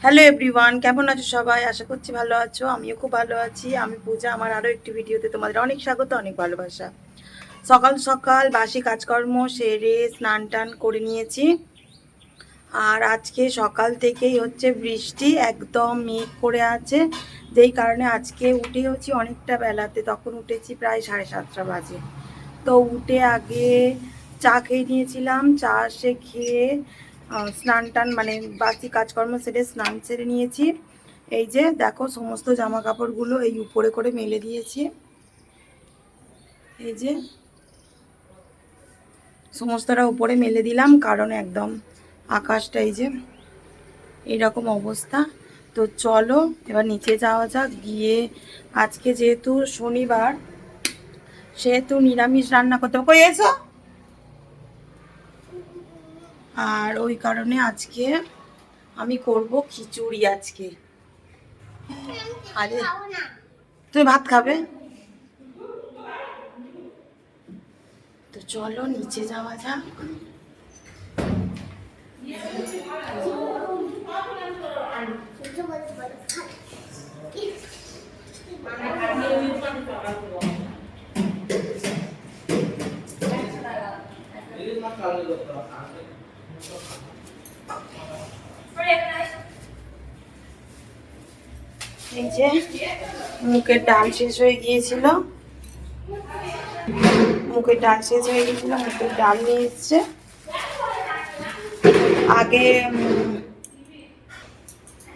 Hello everyone, কেমন আছো সবাই? আশা করছি ভালো আছো। আমিও খুব ভালো আছি। আমি পূজা। আমার আরও একটি ভিডিওতে তোমাদের অনেক স্বাগত, অনেক ভালোবাসা। সকাল সকাল বাসি কাজকর্ম সেরে স্নান টান করে নিয়েছি। আর আজকে সকাল থেকেই হচ্ছে বৃষ্টি, একদম মেঘ করে আছে, যেই কারণে আজকে উঠেওছি অনেকটা বেলাতে। তখন উঠেছি প্রায় 7:30 বাজে। তো উঠে আগে চা খেয়ে নিয়েছিলাম। চা সে খেয়ে স্নান টান মানে বাসি কাজকর্ম সেরে স্নান সেরে নিয়েছি। এই যে দেখো, সমস্ত জামা কাপড়গুলো এই উপরে করে মেলে দিয়েছি। এই যে সমস্তটা উপরে মেলে দিলাম, কারণ একদম আকাশটা এই যে এইরকম অবস্থা। তো চলো এবার নিচে যাওয়া যাক। গিয়ে আজকে যেহেতু শনিবার, সেহেতু নিরামিষ রান্না করতে হবে। কই এসো। আর ওই কারণে আজকে আমি করব খিচুড়ি আজকে। আরে তুমি ভাত খাবে? তো চলো নিচে যাওয়া যাক। এই যে মুখের ডাল শেষ হয়ে গিয়েছিল, মুখের ডাল নিয়ে এসছে। আগে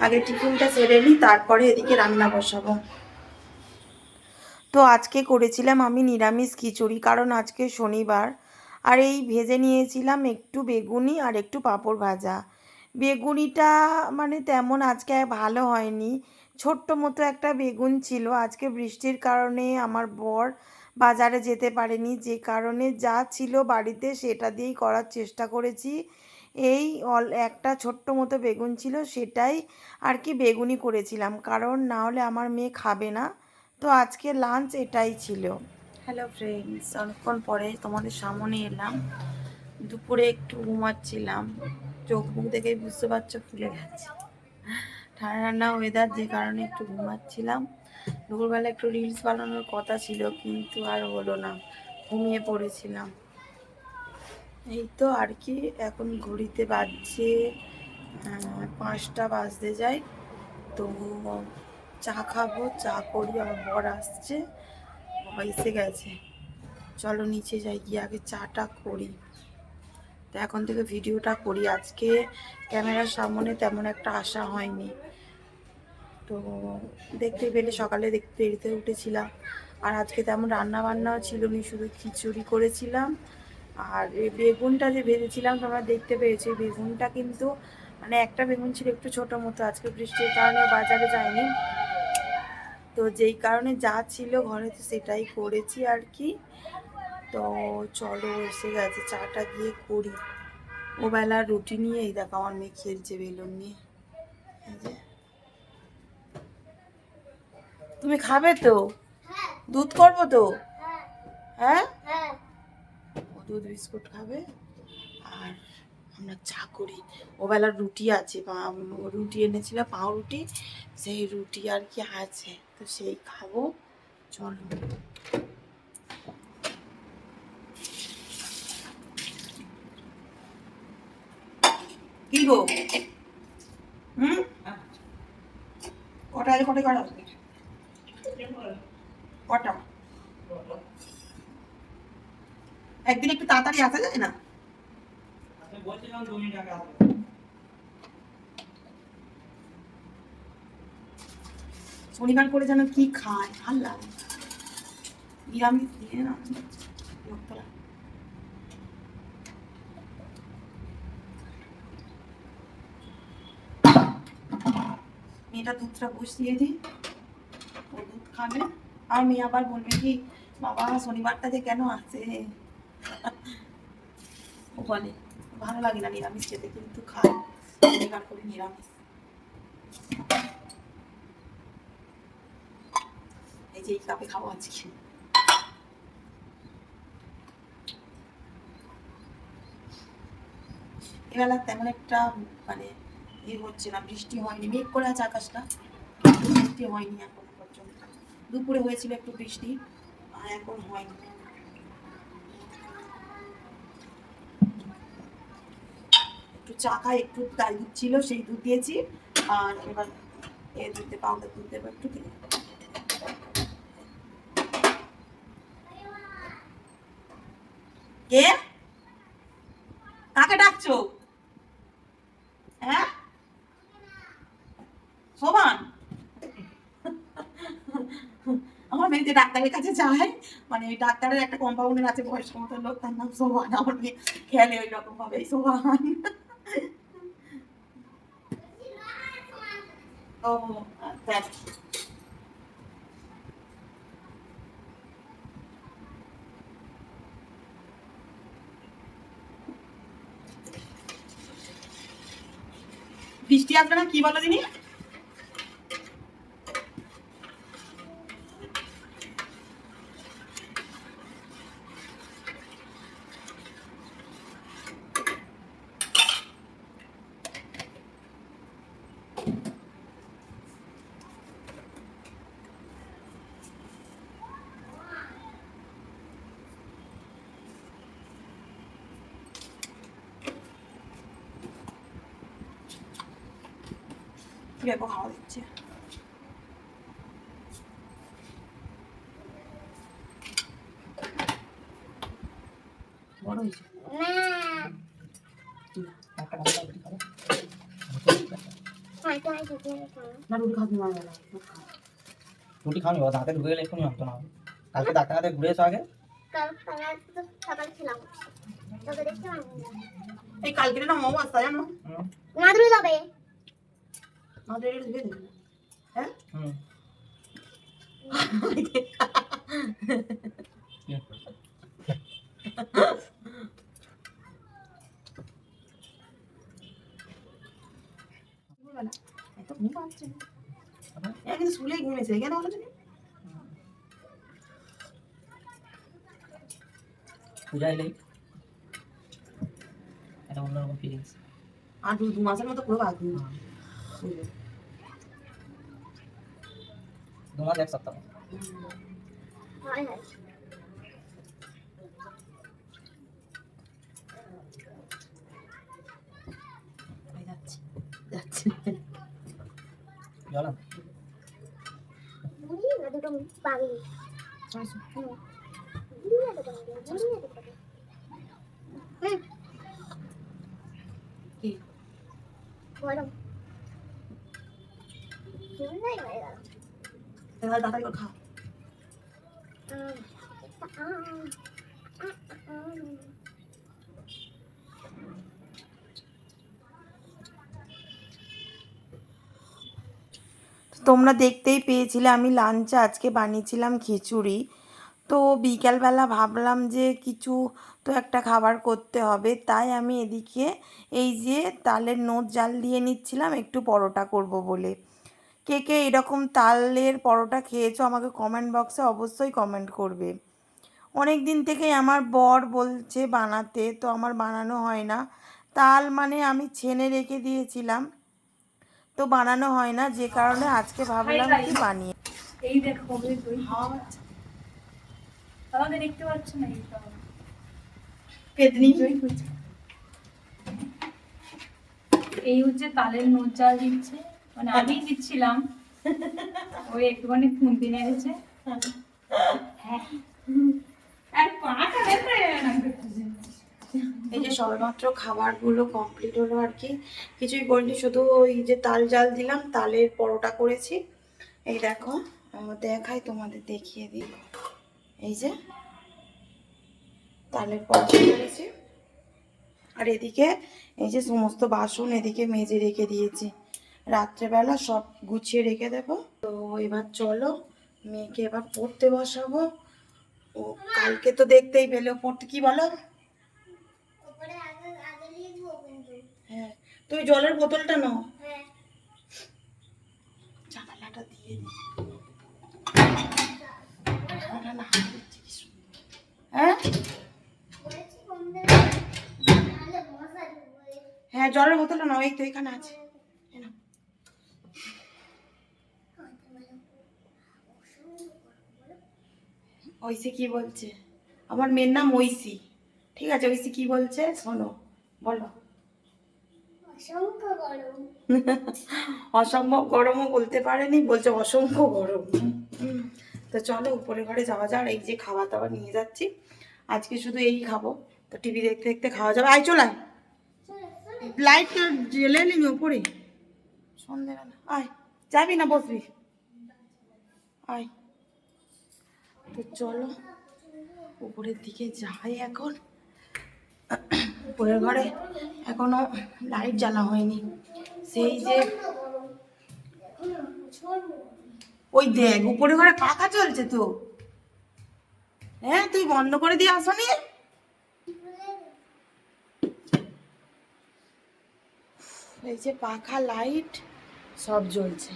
আগে টিফিনটা সেরে নিই, তারপরে এদিকে রান্না বসাবো। তো আজকে করেছিলাম আমি নিরামিষ খিচুড়ি, কারণ আজকে শনিবার। আর এই ভেজে নিয়েছিলাম একটু বেগুনি আর একটু পাঁপড় ভাজা। বেগুনিটা মানে তেমন আজকে ভালো হয়নি, ছোট্ট মতো একটা বেগুন ছিল। আজকে বৃষ্টির কারণে আমার বর বাজারে যেতে পারেনি, যে কারণে যা ছিল বাড়িতে সেটা দিয়েই করার চেষ্টা করেছি। এই একটা ছোট্ট মতো বেগুন ছিল, সেটাই আর কি বেগুনি করেছিলাম, কারণ না হলে আমার মেয়ে খাবে না। তো আজকে লাঞ্চ এটাই ছিল। হ্যালো ফ্রেন্ডস, অনেকক্ষণ পরে তোমাদের সামনে এলাম। দুপুরে একটু ঘুমাচ্ছিলাম, চোখ মুখ দেখেই বুঝতে পারছো ফুলে গেছে। ঠান্ডা ঠান্ডা ওয়েদার, যে কারণে একটু ঘুমাচ্ছিলাম। দুপুরবেলা একটু রিলস বানানোর কথা ছিল, কিন্তু আর হলো না, ঘুমিয়ে পড়েছিলাম। এই তো আর কি, এখন ঘড়িতে বাজছে 5টা বাজতে যায়। তো চা খাবো, চা করি। আমার বর আসছে, বাবা এসে গেছে। চলো নিচে যাই, গিয়ে আগে চাটা করি। তো এখন থেকে ভিডিওটা করি। আজকে ক্যামেরার সামনে তেমন একটা আসা হয়নি, তো দেখতে পেলে সকালে দেখতে দেরিতে উঠেছিলাম। আর আজকে তেমন রান্না বান্নাও ছিল না, শুধু খিচুড়ি করেছিলাম। আর এই বেগুনটা যে ভেজেছিলাম তোমরা দেখতে পেয়েছো, বেগুনটা কিন্তু মানে একটা বেগুন ছিল একটু ছোটো মতো। আজকে বৃষ্টির কারণে বাজারে যায়নি, তো যেই কারণে যা ছিল ঘরে তো সেটাই করেছি আর কি। তো চলো এসে গেছে, চাটা গিয়ে করি। ওবেলা রুটি নিয়ে এই দেখো আমার মেয়ে খেলছে বেলুন নিয়ে। এই যে তুমি খাবে তো? দুধ করবো তো? হ্যাঁ, ও দুধ বিস্কুট খাবে আর আমরা চা করি। ওবেলার রুটি আছে, রুটি এনেছিল পাউরুটি, সেই রুটি আর কি আছে, তো সেই খাবো। চলো। কি গো? হুম, কটা কটা কটা কটা? একদিন একটু তাড়াতাড়ি আসা যায় না? শনিবার করে যেন কি খায় ভাল লাগে, নিরামিষ দিয়ে না বিরক্ত লাগে। মেয়েটা দুধটা বসিয়ে দিই, ও দুধ খাবে। আর মেয়ে আবার বলবে কি, বাবা শনিবারটা যে কেন আসে। ও বলে ভালো লাগে না নিরামিষ খেতে, কিন্তু খায় শনিবার করে নিরামিষ। এই যে এই কাপে খাবো আজকে। এবেলা তেমন একটা মানে হচ্ছে না, বৃষ্টি হয়নি, মেঘ করে আছে আকাশটা, বৃষ্টি হয়নি এখন পর্যন্ত। দুপুরে হয়েছিল একটু বৃষ্টি, আর এখন হয়নি। একটু চা খাই, একটু গাই দুধ ছিল সেই দুধ দিয়েছি, আর এবার দুধে পাউডার দুধ দেবো একটু দিয়ে। কে কাকে ডাকছো? হ্যাঁ শোভান, আমার মেয়ে যে ডাক্তারের কাছে যায়, মানে ওই ডাক্তারের একটা কম্পাউন্ডার আছে বয়স্ক মতো লোক, তার নাম সোহান, আমার মেয়ে খেলে ওই রকম ভাবে সোহান। ও আচ্ছা। বৃষ্টি আসবে না কি বলো দিনি? কি ব্যাপার হাওয়া দিচ্ছে? বড় হয়েছে রুটি খাওনি বাবা, দাঁতে ঢুকে গেলে এক্ষুনি হতো না। কালকে ডাক্তার হাতে ঘুরে এসো আগে। এই কালকে না মৌ আসতে জানো না ধুলে যাবে না ধুয়ে ধুয়ে দেবে। হ্যাঁ এত ঘুম পাচ্ছে কিন্তু শুলেই ঘুমেছে কেন বলো তুমি? পূজা এলেই এটা অন্যরকম ফিলিংস। আর দু মাসের মতো পুরো বাকি 2 মাস 1 সপ্তাহ। হয় হয় যাচ্ছে যাচ্ছে জল বুড়ি না দুটো পাগল বুড়ি না দুটো বুড়ি না দুটো কি গরম নাই হয়ে গেল তাহলে দাদা করে খাও। তোমরা দেখতেই পেয়েছিলে আমি লাঞ্চে আজকে বানিয়েছিলাম খিচুড়ি। তো বিকালবেলা ভাবলাম যে কিছু তো একটা খাবার করতে হবে, তাই আমি এদিকে এই যে তালের নোট জাল দিয়ে নিচ্ছিলাম একটু পরোটা করব বলে। কে কে এরকম তালের পরোটা খেয়েছো আমাকে কমেন্ট বক্সে অবশ্যই কমেন্ট করবে। অনেক দিন থেকেই আমার বর বলছে বানাতে, তো আমার বানানো হয় না। তাল মানে আমি ছেনে রেখে দিয়েছিলাম, তো বানানো হয় না, যে কারণে আজকে ভাবলাম কি বানিয়ে। এই দেখো দই আমাকে দেখতে পাচ্ছ না? পেতনি এই হচ্ছে তালের নোট জাল দিচ্ছে, মানে আমি দিচ্ছিলাম, ওই একটুখানি খুন্তি নেড়েছে। আর পাটা দেখতে এই যে সবেমাত্র খাবারগুলো কমপ্লিট হলো আর কি, কিছুই করিনি, শুধু ওই যে তাল জাল দিলাম, তালের পরোটা করেছি। এই দেখো দেখাই তোমাদের দেখিয়ে দিই, এই যে তালের পরোটা করেছি। আর এদিকে এই যে সমস্ত বাসন এদিকে মেজে রেখে দিয়েছি, রাত্রেবেলা সব গুছিয়ে রেখে দেবো। তো এবার চলো মেয়েকে এবার পড়তে বসাবো। ও কালকে তো দেখতেই পেলে পড়তে, কি বলো? হ্যাঁ তুমি জলের বোতলটা নাও, জানালাটা দিয়ে দিই। হ্যাঁ হ্যাঁ জলের বোতলটা নাও, এই তো এখানে আছে। ঐশী কি বলছে? আমার মেয়ের নাম ঐশী, ঠিক আছে? ঐশী কি বলছে শোনো, বলো। অসংখ্য গরম। অসম্ভব গরমও বলতে পারেনি, বলছে অসংখ্য গরম। তো চলো উপরে ঘরে যাওয়া যাক। এই যে খাবার দাবার নিয়ে যাচ্ছি, আজকে শুধু এই খাবো। তো টিভি দেখতে দেখতে খাওয়া যাবে। আয় চল, আয়, লাইট জ্বেলে নিবি উপরে, সন্ধ্যেবেলা। আয়, যাবি না বসবি? আয়। তো চলো উপরের দিকে যাই এখন। উপরের ঘরে এখনো লাইট জ্বালা হয়নি, সেই যে ওই দেখ উপরে ঘরে পাখা চলছে তো। হ্যাঁ, তুই বন্ধ করে দিয়ে আসনি? এই যে পাখা লাইট সব জ্বলছে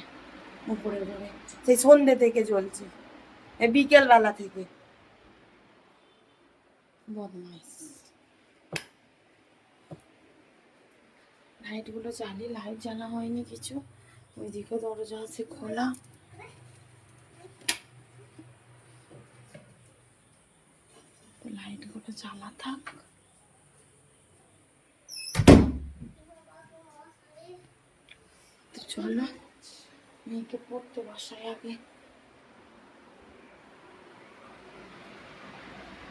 উপরের ঘরে, সেই সন্ধ্যে থেকে জ্বলছে, এই বিকেল বেলা থেকে। বদমাইশ। লাইটগুলো জ্বালিয়ে, লাইট জ্বালা হয়নি কিছু। ওইদিকে দরজা আছে খোলা। তো লাইটগুলো জ্বালা থাক। তো চলো মেয়েকে পড়তে বসাই আগে।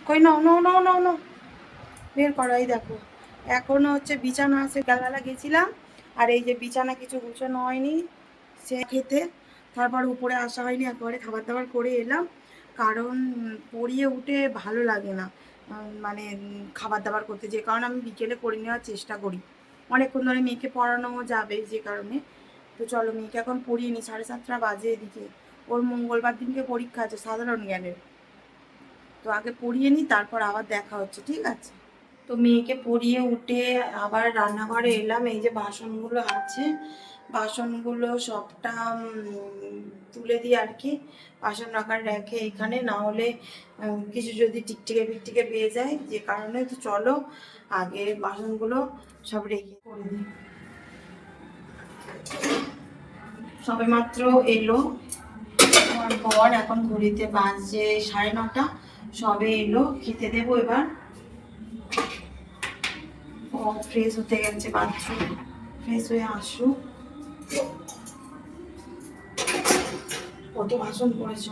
কই নাও নাও নাও নাও নাও, বের করাই দেখো। এখনো হচ্ছে বিছানা আছে, সকালবেলা গেছিলাম, আর এই যে বিছানা কিছু গুছানো হয়নি সে খেতে, তারপর উপরে আসা হয়নি, একবারে খাবার দাবার করে এলাম। কারণ পড়িয়ে উঠে ভালো লাগে না, মানে খাবার দাবার করতে, যে কারণে আমি বিকেলে করে নেওয়ার চেষ্টা করি। অনেকক্ষণ ধরে মেয়েকে পড়ানো যাবে যে কারণে। তো চলো মেয়েকে এখন পড়িয়ে নিই, 7:30 বাজে এদিকে। ওর মঙ্গলবার দিনকে পরীক্ষা আছে সাধারণ জ্ঞানের। তো আগে পড়িয়ে নিই, তারপর আবার দেখা হচ্ছে, ঠিক আছে? তো মেয়েকে পড়িয়ে উঠে আবার রান্নাঘরে এলাম। এই যে বাসনগুলো আছে, বাসনগুলো সবটা তুলে দিই আর কি, বাসন রাখার রেখে এখানে, না হলে কিছু যদি টিকটিকে ফিকটিকে পেয়ে যায় যে কারণে। তো চলো আগে বাসনগুলো সব রেখে করে দিই। সবে মাত্র এলো আমার বর, এখন ঘড়িতে বাজে 9:30, সবে এলো, খেতে দেবো এবার। ও ফ্রেশ হতে গেছে বাথরুম, ফ্রেশ হয়ে আসুক। কত বাসন পড়েছে।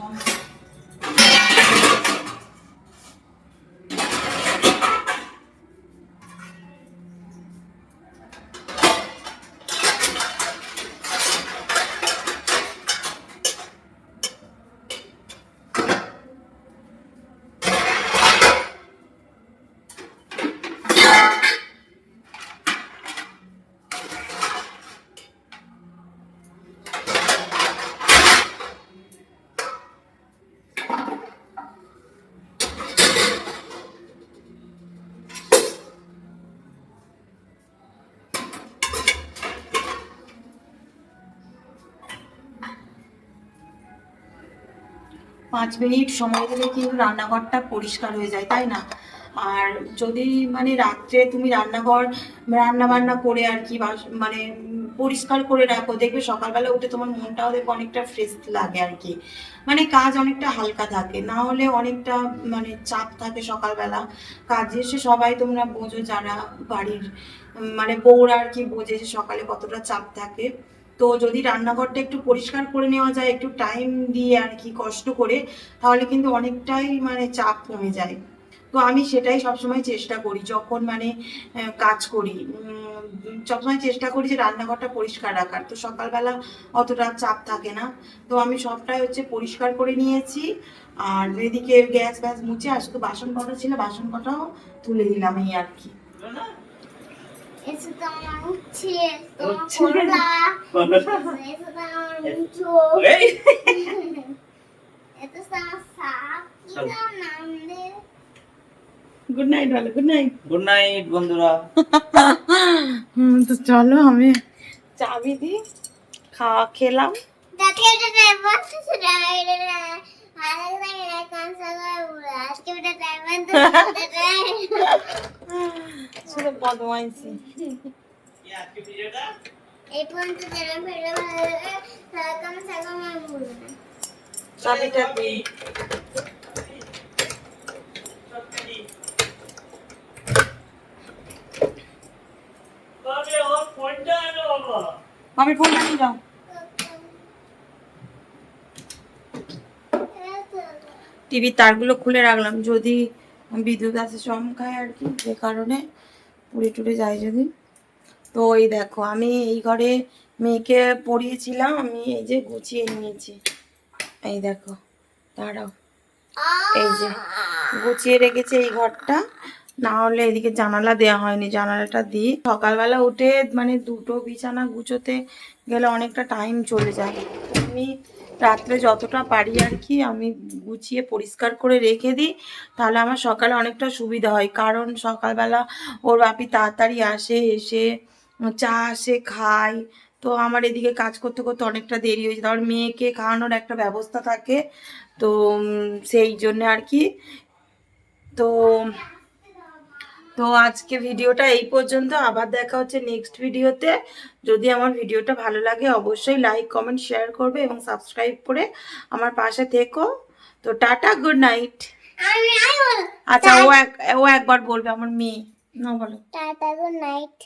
5 মিনিট সময় দিলে কিন্তু রান্নাঘরটা পরিষ্কার হয়ে যায়, তাই না? আর যদি মানে রাত্রে তুমি রান্না বান্না করে আর কি মানে পরিষ্কার করে রাখো, দেখবে সকালবেলা উঠে তোমার মনটাও দেখবে অনেকটা ফ্রেশ লাগে আর কি, মানে কাজ অনেকটা হালকা থাকে। না হলে অনেকটা মানে চাপ থাকে সকালবেলা কাজে। সে সবাই তোমরা বোঝো যারা বাড়ির মানে বউরা আর কি, বোঝে যে সকালে কতটা চাপ থাকে। তো যদি রান্নাঘরটা একটু পরিষ্কার করে নেওয়া যায়, একটু টাইম দিয়ে আর কি, কষ্ট করে, তাহলে কিন্তু অনেকটাই মানে চাপ কমে যায়। তো আমি সেটাই সবসময় চেষ্টা করি যখন মানে কাজ করি, সবসময় চেষ্টা করি যে রান্নাঘরটা পরিষ্কার রাখার। তো সকালবেলা অতটা চাপ থাকে না। তো আমি সবটাই হচ্ছে পরিষ্কার করে নিয়েছি। আর এদিকে গ্যাস ফ্যাস মুছে, আর শুধু বাসন কটা ছিল, বাসন কটাও তুলে দিলাম এই আর কি। এসে তো আমার উচ্ছে, তোমার করলা, এসে তো আমার মুচো, এসে তো আমার শাক, কি তার নাম দে? গুড নাইট বলো, গুড নাইট। গুড নাইট বন্ধুরা। তো চলো আমি চাবি দিই, খেলাম। তাতে এটা ড্রাইভার সেটা এটা আলাদা করে কনসার্ট করে আজকে এটা ড্রাইভার তো শুধু বদমাইশি। এই পর্যন্ত যারা ফেলে কম সে কম আমি বলবো না। চাবিটা দিই। মামির ফোনটা নিয়ে যাও। টিভির তারগুলো খুলে রাখলাম, যদি বিদ্যুৎ আসে চমকায় আর কি, যে কারণে পুড়ে টুড়ে যায় যদি। তো এই দেখো আমি এই ঘরে মেয়েকে পড়িয়েছিলাম, আমি এই যে গুছিয়ে নিয়েছি, এই দেখো দাঁড়াও, এই যে গুছিয়ে রেখেছি এই ঘরটা, না হলে এদিকে জানালা দেওয়া হয়নি, জানালাটা দিই। সকালবেলা উঠে মানে দুটো বিছানা গুছোতে গেলে অনেকটা টাইম চলে যায়। আমি রাত্রে যতটা পারি আর কি আমি গুছিয়ে পরিষ্কার করে রেখে দিই, তাহলে আমার সকালে অনেকটা সুবিধা হয়। কারণ সকালবেলা ওর বাপি তাড়াতাড়ি আসে, এসে চা আসে খায়, তো আমার এদিকে কাজ করতে করতে অনেকটা দেরি হয়েছে, তারপর মেয়েকে খাওয়ানোর একটা ব্যবস্থা থাকে, তো সেই জন্য আর কি। তো তো আজকে ভিডিওটা এই পর্যন্ত, আবার দেখা হচ্ছে নেক্সট ভিডিওতে। যদি আমার ভিডিওটা ভালো লাগে অবশ্যই লাইক কমেন্ট শেয়ার করবে এবং সাবস্ক্রাইব করে আমার পাশে থেকো। তো টাটা, গুড নাইট। আমি আচ্ছা ও একবার বলবে, আমার মেয়ে, না বলো। Tata, good night.